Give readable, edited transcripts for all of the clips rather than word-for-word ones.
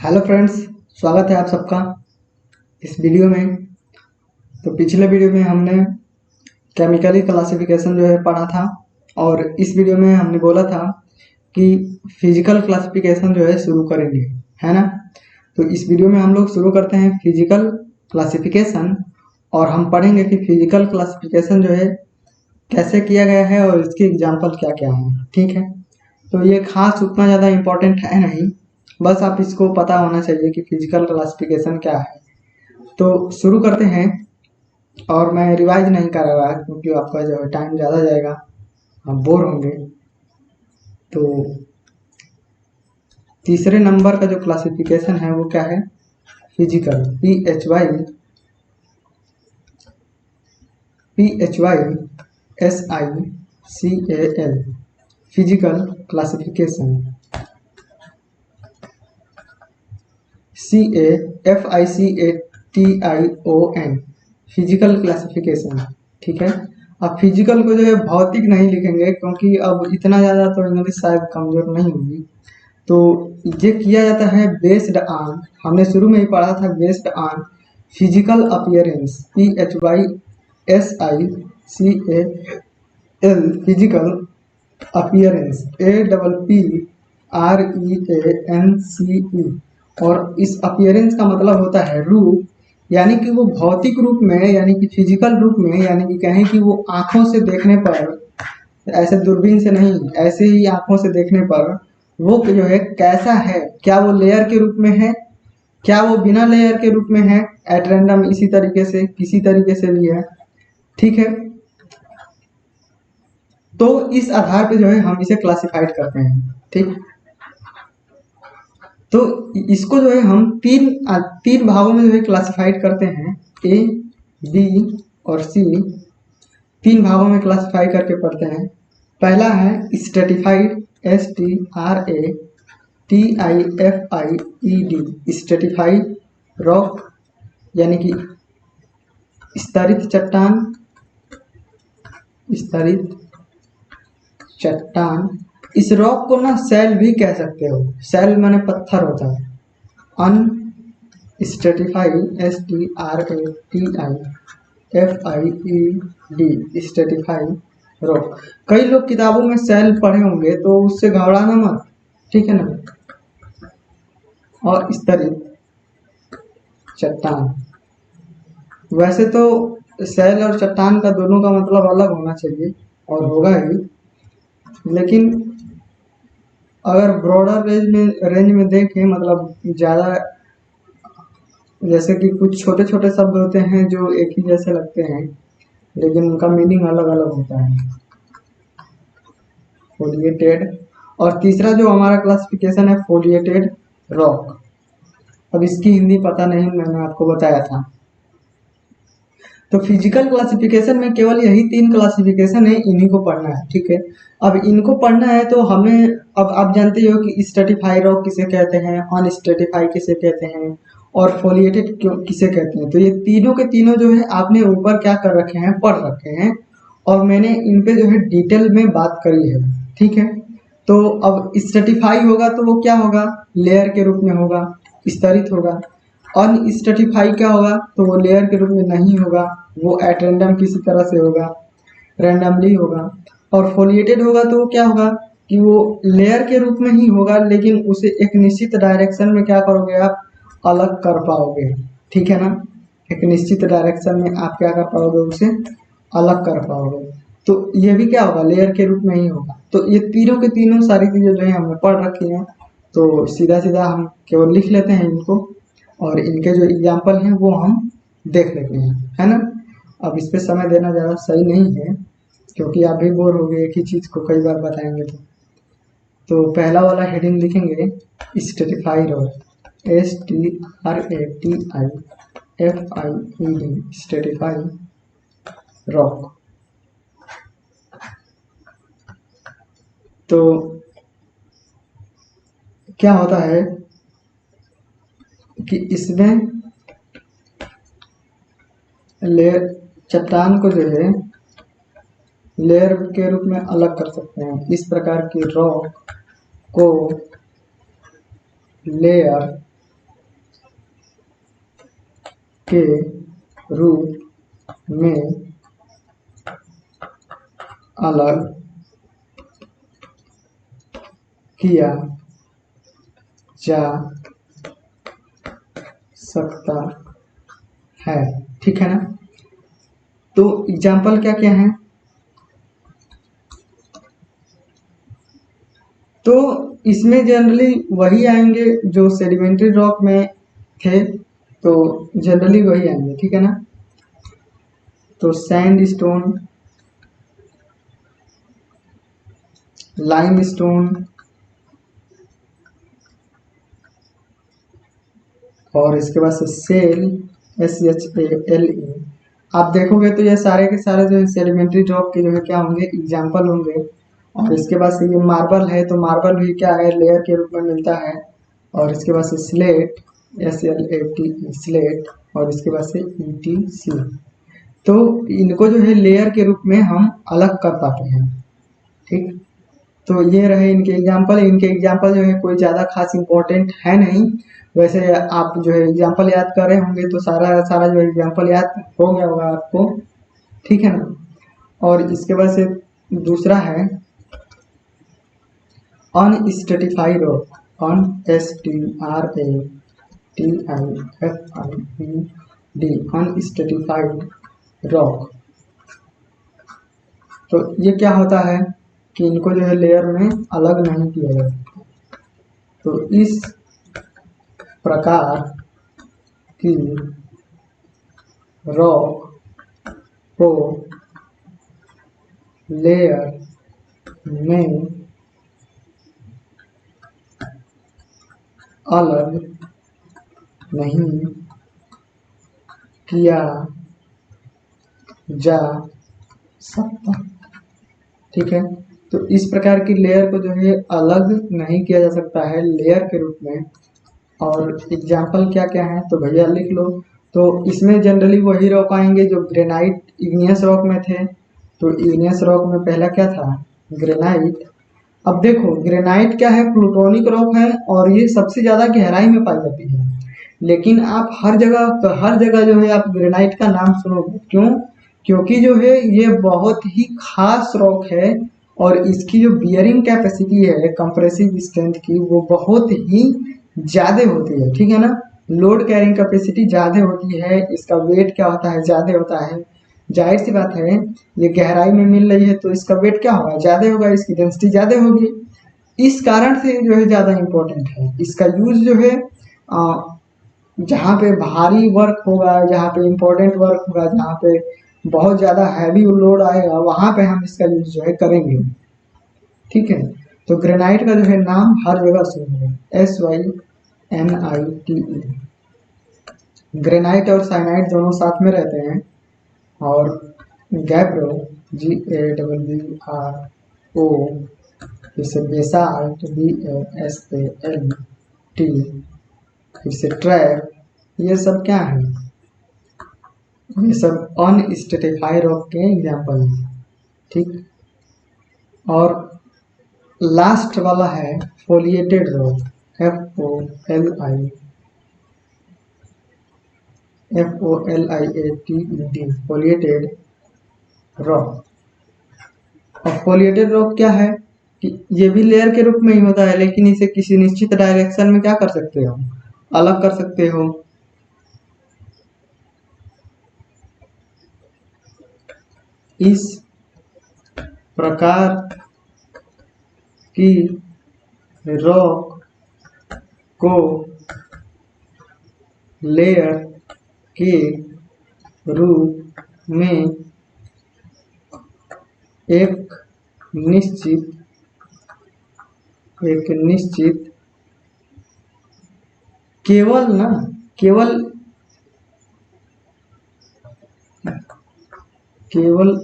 Hello friends, स्वागत है आप सबका इस वीडियो में। तो पिछले वीडियो में हमने केमिकली क्लासिफिकेशन जो है पढ़ा था, और इस वीडियो में हमने बोला था कि फिजिकल क्लासिफिकेशन जो है शुरू करेंगे, है ना। तो इस वीडियो में हम लोग शुरू करते हैं फिजिकल क्लासिफिकेशन, और हम पढ़ेंगे कि फिजिकल क्लासिफिकेशन जो है कैसे किया गया है और इसके एग्जाम्पल क्या क्या हैं। ठीक है, तो ये खास उतना ज़्यादा इम्पोर्टेंट है नहीं, बस आप इसको पता होना चाहिए कि फिजिकल क्लासिफिकेशन क्या है। तो शुरू करते हैं, और मैं रिवाइज नहीं कर रहा क्योंकि आपका जो है टाइम ज़्यादा जाएगा, आप बोर होंगे। तो तीसरे नंबर का जो क्लासिफिकेशन है वो क्या है? Physical, PHYSICAL, physical classification. CAFICATION, physical classification. ठीक है, अब फिजिकल को जो है भौतिक नहीं लिखेंगे क्योंकि अब इतना ज़्यादा तो इंग्लिश शायद कमज़ोर नहीं होगी। तो ये किया जाता है बेस्ड ऑन, हमने शुरू में ही पढ़ा था, based on physical appearance, PHYSICAL, physical appearance, APPREANCE। और इस अपीयरेंस का मतलब होता है रूप, यानी कि वो भौतिक रूप में, यानी कि फिजिकल रूप में, यानी कि कहें कि वो आंखों से देखने पर, ऐसे दूरबीन से नहीं, ऐसे ही आंखों से देखने पर वो जो है कैसा है, क्या वो लेयर के रूप में है, क्या वो बिना लेयर के रूप में है, एट रैंडम, इसी तरीके से किसी तरीके से भी है। ठीक है, तो इस आधार पे जो है हम इसे क्लासिफाइड करते हैं। ठीक, तो इसको जो है हम तीन भागों में जो है क्लासिफाइड करते हैं, ए, बी और सी। तीन भागों में क्लासिफाई करके पढ़ते हैं। पहला है स्ट्रेटिफाइड, STRATIFIED, स्ट्रेटिफाइड रॉक, यानी कि स्तरित चट्टान, स्तरित चट्टान। इस रॉक को ना सेल भी कह सकते हो, सेल माने पत्थर होता है। अनस्ट्रेटिफाइड, STRATIFIED, स्ट्रेटिफाइड रॉक। कई लोग किताबों में सेल पढ़े होंगे तो उससे घबराना मत, ठीक है ना। और स्तरित चट्टान, वैसे तो सेल और चट्टान का दोनों का मतलब अलग होना चाहिए, और होगा ही, लेकिन अगर ब्रॉडर रेंज में देखें, मतलब ज़्यादा, जैसे कि कुछ छोटे छोटे शब्द होते हैं जो एक ही जैसे लगते हैं लेकिन उनका मीनिंग अलग अलग होता है। फोलिएटेड, और तीसरा जो हमारा क्लासिफिकेशन है फोलिएटेड रॉक। अब इसकी हिंदी पता नहीं, मैंने आपको बताया था। तो फिजिकल क्लासिफिकेशन में केवल यही तीन क्लासिफिकेशन है, इन्हीं को पढ़ना है। ठीक है, अब इनको पढ़ना है तो हमें, अब आप जानते हो कि स्ट्रेटिफाई रॉक किसे कहते हैं, अनस्ट्रेटिफाई किसे कहते हैं, और फोलिएटेड किसे कहते हैं। तो ये तीनों के तीनों जो है आपने ऊपर क्या कर रखे हैं, पढ़ रखे हैं, और मैंने इन पे जो है डिटेल में बात करी है। ठीक है, तो अब स्ट्रेटिफाई होगा तो वो क्या होगा, लेयर के रूप में होगा, स्तरित होगा। अनस्ट्रेटिफाई क्या होगा, तो वो लेयर के रूप में नहीं होगा, वो एट रैंडम किसी तरह से होगा, रैंडमली होगा। और फोलिएटेड होगा तो वो क्या होगा कि वो लेयर के रूप में ही होगा, लेकिन उसे एक निश्चित डायरेक्शन में क्या करोगे, आप अलग कर पाओगे। ठीक है ना, एक निश्चित डायरेक्शन में आप क्या कर पाओगे, उसे अलग कर पाओगे। तो ये भी क्या होगा, लेयर के रूप में ही होगा। तो ये तीनों के तीनों सारी चीजें जो है हमने पढ़ रखी हैं, तो सीधा सीधा हम केवल लिख लेते हैं इनको, और इनके जो एग्जाम्पल हैं वो हम देख लेते हैं, है ना। अब इस पे समय देना ज़्यादा सही नहीं है क्योंकि आप भी बोर हो गए, एक ही चीज़ को कई बार बताएंगे। तो पहला वाला हेडिंग लिखेंगे Stratify rock, STRATIFIED, Stratify rock. तो क्या होता है कि इसमें लेयर, चट्टान को जो है लेयर के रूप में अलग कर सकते हैं। इस प्रकार की रॉक को लेयर के रूप में अलग किया जा सकता है। ठीक है ना। तो एग्जाम्पल क्या क्या है, तो इसमें जनरली वही आएंगे जो सेडिमेंट्री रॉक में थे, तो जनरली वही आएंगे। ठीक है ना। तो सैंड स्टोन, लाइम स्टोन और इसके बाद से सेल, SHALE। आप देखोगे तो ये सारे के सारे जो है सेडिमेंट्री रॉक के जो है क्या होंगे, एग्जाम्पल होंगे। और इसके बाद से ये मार्बल है, तो मार्बल भी क्या है, लेयर के रूप में मिलता है। और इसके बाद से स्लेट, SLATE स्लेट, और इसके बाद से ETC। तो इनको जो है लेयर के रूप में हम अलग कर पाते हैं। ठीक। तो ये रहे इनके एग्जाम्पल। इनके एग्जाम्पल जो है कोई ज़्यादा खास इम्पोर्टेंट है नहीं। वैसे आप जो है एग्जाम्पल याद कर रहे होंगे तो सारा सारा जो एग्जाम्पल याद हो गया होगा आपको। ठीक है ना। और इसके बाद से दूसरा है अनस्ट्रेटिफाइड रॉक, STRATIFIED, अनस्ट्रेटिफाइड रॉक। तो ये क्या होता है कि इनको जो है लेयर में अलग नहीं किया जा सकता। तो इस प्रकार की रॉक को लेयर में अलग नहीं किया जा सकता। ठीक है। तो इस प्रकार की लेयर को जो है अलग नहीं किया जा सकता है लेयर के रूप में। और एग्जाम्पल क्या क्या है तो भैया लिख लो। तो इसमें जनरली वही रॉक आएंगे जो ग्रेनाइट इग्नियस रॉक में थे। तो इग्नियस रॉक में पहला क्या था, ग्रेनाइट। अब देखो ग्रेनाइट क्या है, प्लूटोनिक रॉक है और ये सबसे ज्यादा गहराई में पाई जाती है। लेकिन आप हर जगह जो है आप ग्रेनाइट का नाम सुनोगे, क्यों? क्योंकि जो है ये बहुत ही खास रॉक है और इसकी जो बियरिंग कैपेसिटी है कंप्रेसिव स्ट्रेंथ की वो बहुत ही ज़्यादा होती है। ठीक है ना। लोड कैरिंग कैपेसिटी ज़्यादा होती है, इसका वेट क्या होता है, ज़्यादा होता है। जाहिर सी बात है ये गहराई में मिल रही है तो इसका वेट क्या होगा, ज़्यादा होगा, इसकी डेंसिटी ज़्यादा होगी। इस कारण से जो है ज़्यादा इम्पोर्टेंट है। इसका यूज जो है जहाँ पे भारी वर्क होगा, जहाँ पे इम्पोर्टेंट वर्क होगा, जहाँ पे बहुत ज़्यादा हैवी लोड आएगा वहाँ पे हम इसका यूज जो है करेंगे। ठीक है। तो ग्रेनाइट का जो है नाम हर जगह सुनेंगे, SYNITE। ग्रेनाइट और साइनाइट दोनों साथ में रहते हैं। और गैब्रो, GAWRO, जैसे बेसाल्ट, BASALT, फिर से ट्रैप, ये सब क्या है, ये सब अनस्ट्रेटिफाइड रॉक के एग्जाम्पल हैं। ठीक। और लास्ट वाला है foliated rock, FOLIATED, foliated rock. और फोलिएटेड रॉक क्या है कि ये भी लेयर के रूप में ही होता है, लेकिन इसे किसी निश्चित डायरेक्शन में क्या कर सकते हो, अलग कर सकते हो। इस प्रकार की रॉक को लेयर के रूप में एक निश्चित केवल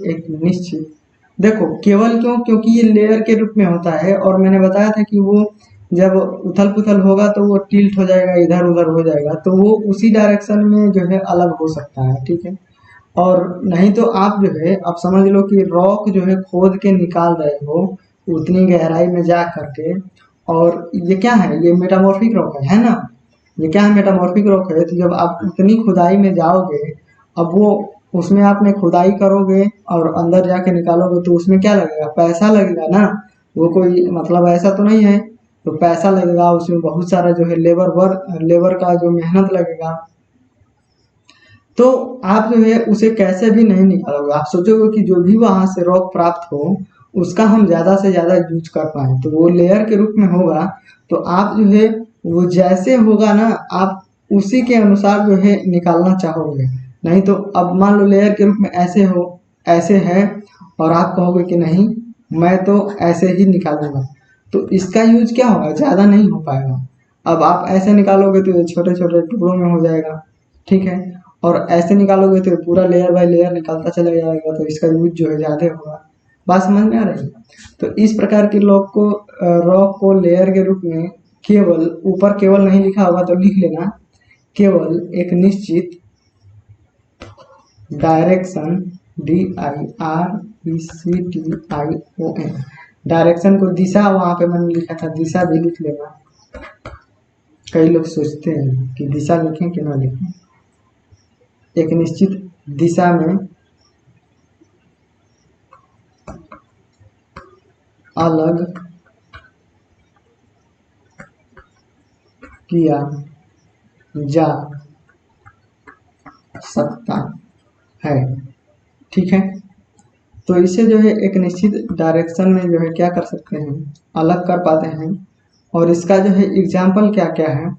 एक निश्चित, देखो केवल क्यों, क्योंकि ये लेयर के रूप में होता है और मैंने बताया था कि वो जब उथल पुथल होगा तो वो टिल्ट हो जाएगा, इधर उधर हो जाएगा, तो वो उसी डायरेक्शन में जो है अलग हो सकता है। ठीक है। और नहीं तो आप जो है अब समझ लो कि रॉक जो है खोद के निकाल रहे हो उतनी गहराई में जा करके, और ये क्या है, ये मेटामॉर्फिक रॉक है ना। ये क्या है, मेटामॉर्फिक रॉक है। तो जब आप उतनी खुदाई में जाओगे, अब वो उसमें आपने खुदाई करोगे और अंदर जाके निकालोगे तो उसमें क्या लगेगा, पैसा लगेगा ना। वो कोई मतलब ऐसा तो नहीं है, तो पैसा लगेगा उसमें, बहुत सारा जो है लेबर का जो मेहनत लगेगा। तो आप जो है उसे कैसे भी नहीं निकालोगे, आप सोचोगे कि जो भी वहां से रॉक प्राप्त हो उसका हम ज्यादा से ज्यादा यूज कर पाए, तो वो लेयर के रूप में होगा। तो आप जो है वो जैसे होगा ना, आप उसी के अनुसार जो है निकालना चाहोगे। नहीं तो अब मान लो लेयर के रूप में ऐसे हो, ऐसे है, और आप कहोगे कि नहीं मैं तो ऐसे ही निकालूंगा, तो इसका यूज क्या होगा, ज्यादा नहीं हो पाएगा। अब आप ऐसे निकालोगे तो ये छोटे छोटे टुकड़ों में हो जाएगा, ठीक है। और ऐसे निकालोगे तो पूरा लेयर बाय लेयर निकालता चला जाएगा, तो इसका यूज जो है ज्यादा होगा। बात समझ में आ रही है। तो इस प्रकार की रॉक को लेयर के रूप में केवल ऊपर केवल नहीं लिखा होगा तो लिख लेना, केवल एक निश्चित डायरेक्शन, DIRECTION, डायरेक्शन को दिशा, वहां पे मैंने लिखा था दिशा भी लिख लेना। कई लोग सोचते हैं कि दिशा लिखें कि ना लिखें। एक निश्चित दिशा में अलग किया जा सकता है, ठीक है। तो इसे जो है एक निश्चित डायरेक्शन में जो है क्या कर सकते हैं, अलग कर पाते हैं। और इसका जो है एग्जाम्पल क्या क्या है,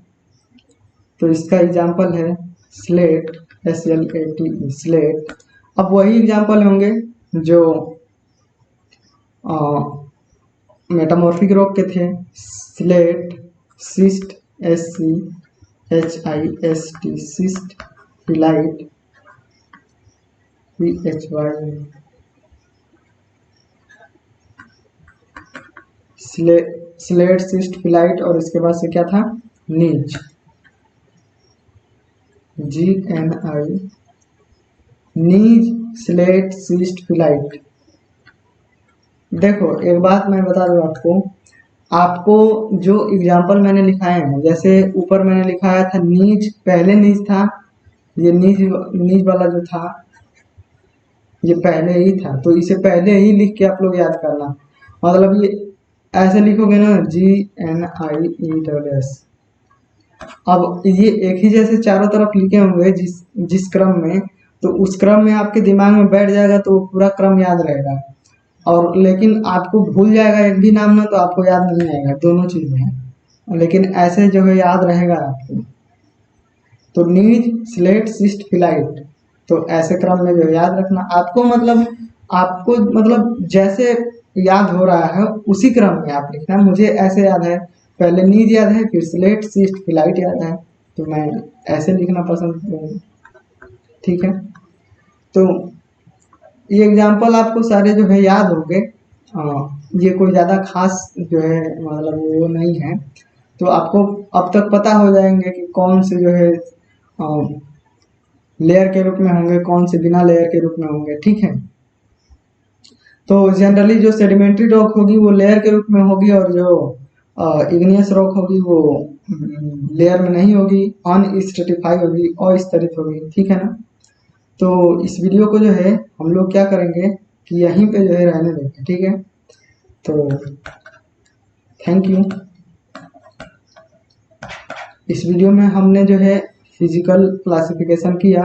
तो इसका एग्जाम्पल है स्लेट, SLATE, स्लेट। अब वही एग्जाम्पल होंगे जो मेटामॉर्फिक रॉक के थे, slate, schist, SCHIST, schist, phyllite, PHY, slate, schist, phyllite, और इसके बाद से क्या था, gneiss, GNI, gneiss, slate, schist, phyllite. देखो एक बात मैं बता दूं आपको, आपको जो एग्जाम्पल मैंने लिखाए हैं, जैसे ऊपर मैंने लिखाया था नीज, पहले नीज था, ये नीज वाला जो था ये पहले ही था, तो इसे पहले ही लिख के आप लोग याद करना। मतलब ये ऐसे लिखोगे ना, GNIESS। अब ये एक ही जैसे चारों तरफ लिखे होंगे जिस क्रम में, तो उस क्रम में आपके दिमाग में बैठ जाएगा, तो वो पूरा क्रम याद रहेगा। और लेकिन आपको भूल जाएगा एक भी नाम ना, तो आपको याद नहीं आएगा, दोनों चीजें हैं। लेकिन ऐसे जो है याद रहेगा आपको। तो नीज, स्लेट, सिस्ट, फिलाइट, तो ऐसे क्रम में जो याद रखना आपको, मतलब जैसे याद हो रहा है उसी क्रम में आप लिखना। मुझे ऐसे याद है, पहले नीज याद है, फिर स्लेट, सिस्ट, फिलाइट याद है, तो मैं ऐसे लिखना पसंद करूँगा, ठीक है। तो ये एग्जाम्पल आपको सारे जो है याद होंगे। ये कोई ज़्यादा खास जो है मतलब वो नहीं है, तो आपको अब तक पता हो जाएंगे कि कौन से जो है लेयर के रूप में होंगे, कौन से बिना लेयर के रूप में होंगे, ठीक है। तो जनरली जो सेडिमेंट्री रॉक होगी वो लेयर के रूप में होगी, और जो इग्नियस रॉक होगी वो लेयर में नहीं होगी, अनस्ट्रेटिफाई होगी, अस्तरित होगी, ठीक है ना। तो इस वीडियो को जो है हम लोग क्या करेंगे कि यहीं पे जो है रहने देंगे, ठीक है। तो थैंक यू। इस वीडियो में हमने जो है फिजिकल क्लासिफिकेशन किया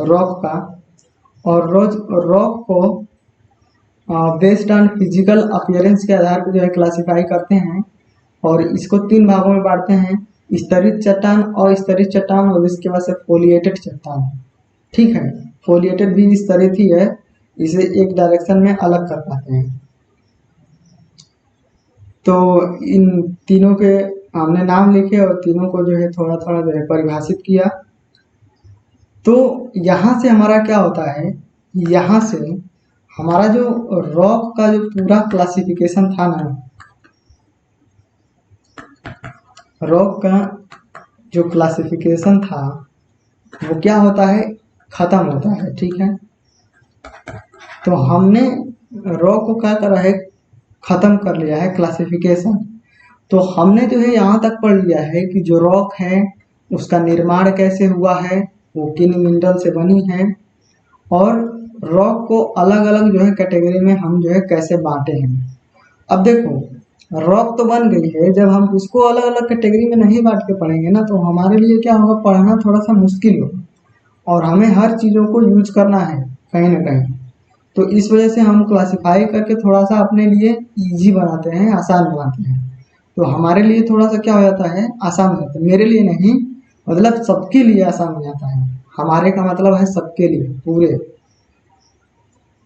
रॉक का, और रॉक को बेस्ड ऑन फिजिकल अपीयरेंस के आधार पर जो है क्लासिफाई करते हैं, और इसको 3 भागों में बांटते हैं, स्तरित चट्टान, अस्तरित चट्टान, और इसके बाद से फोलिएटेड चट्टान, ठीक है। फोलिएटेड भी स्तरित ही है, इसे एक डायरेक्शन में अलग कर पाते हैं। तो इन तीनों के हमने नाम लिखे और तीनों को जो है थोड़ा थोड़ा जो है परिभाषित किया। तो यहाँ से हमारा क्या होता है, यहाँ से हमारा जो रॉक का जो पूरा क्लासिफिकेशन था ना, रॉक का जो क्लासिफिकेशन था वो क्या होता है, खत्म होता है, ठीक है। तो हमने रॉक को क्या करा है, खत्म कर लिया है क्लासिफिकेशन। तो हमने जो है यहाँ तक पढ़ लिया है कि जो रॉक है उसका निर्माण कैसे हुआ है, वो किन मिनरल से बनी है, और रॉक को अलग अलग जो है कैटेगरी में हम जो है कैसे बांटे हैं। अब देखो, रॉक तो बन गई है, जब हम उसको अलग अलग कैटेगरी में नहीं बांट के पढ़ेंगे ना, तो हमारे लिए क्या होगा, पढ़ना थोड़ा सा मुश्किल होगा, और हमें हर चीज़ों को यूज करना है कहीं ना कहीं। तो इस वजह से हम क्लासिफाई करके थोड़ा सा अपने लिए इजी बनाते हैं, आसान बनाते हैं। तो हमारे लिए थोड़ा सा क्या हो जाता है, आसान हो जाता है। मेरे लिए नहीं, मतलब सबके लिए आसान हो जाता है। हमारे का मतलब है सबके लिए, पूरे।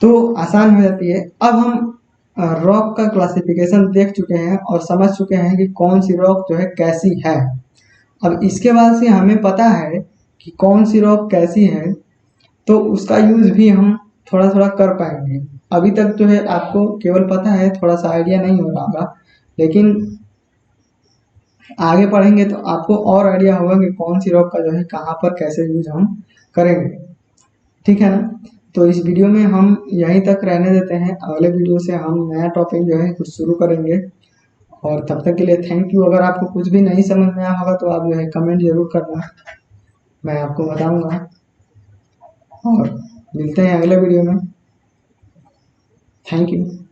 तो आसान हो जाती है। अब हम रॉक का क्लासिफिकेशन देख चुके हैं और समझ चुके हैं कि कौन सी रॉक जो है कैसी है। अब इसके बाद से हमें पता है कि कौन सी रॉक कैसी है, तो उसका यूज भी हम थोड़ा थोड़ा कर पाएंगे। अभी तक जो है आपको केवल पता है, थोड़ा सा आइडिया नहीं हो रहा होगा, लेकिन आगे पढ़ेंगे तो आपको और आइडिया होगा कि कौन सी रॉक का जो है कहाँ पर कैसे यूज हम करेंगे। ठीक है ना। तो इस वीडियो में हम यहीं तक रहने देते हैं, अगले वीडियो से हम नया टॉपिक जो है कुछ शुरू करेंगे। और तब तक के लिए थैंक यू। अगर आपको कुछ भी नहीं समझ में आया होगा तो आप जो है कमेंट जरूर करना, मैं आपको बताऊंगा। और मिलते हैं अगले वीडियो में। Thank you.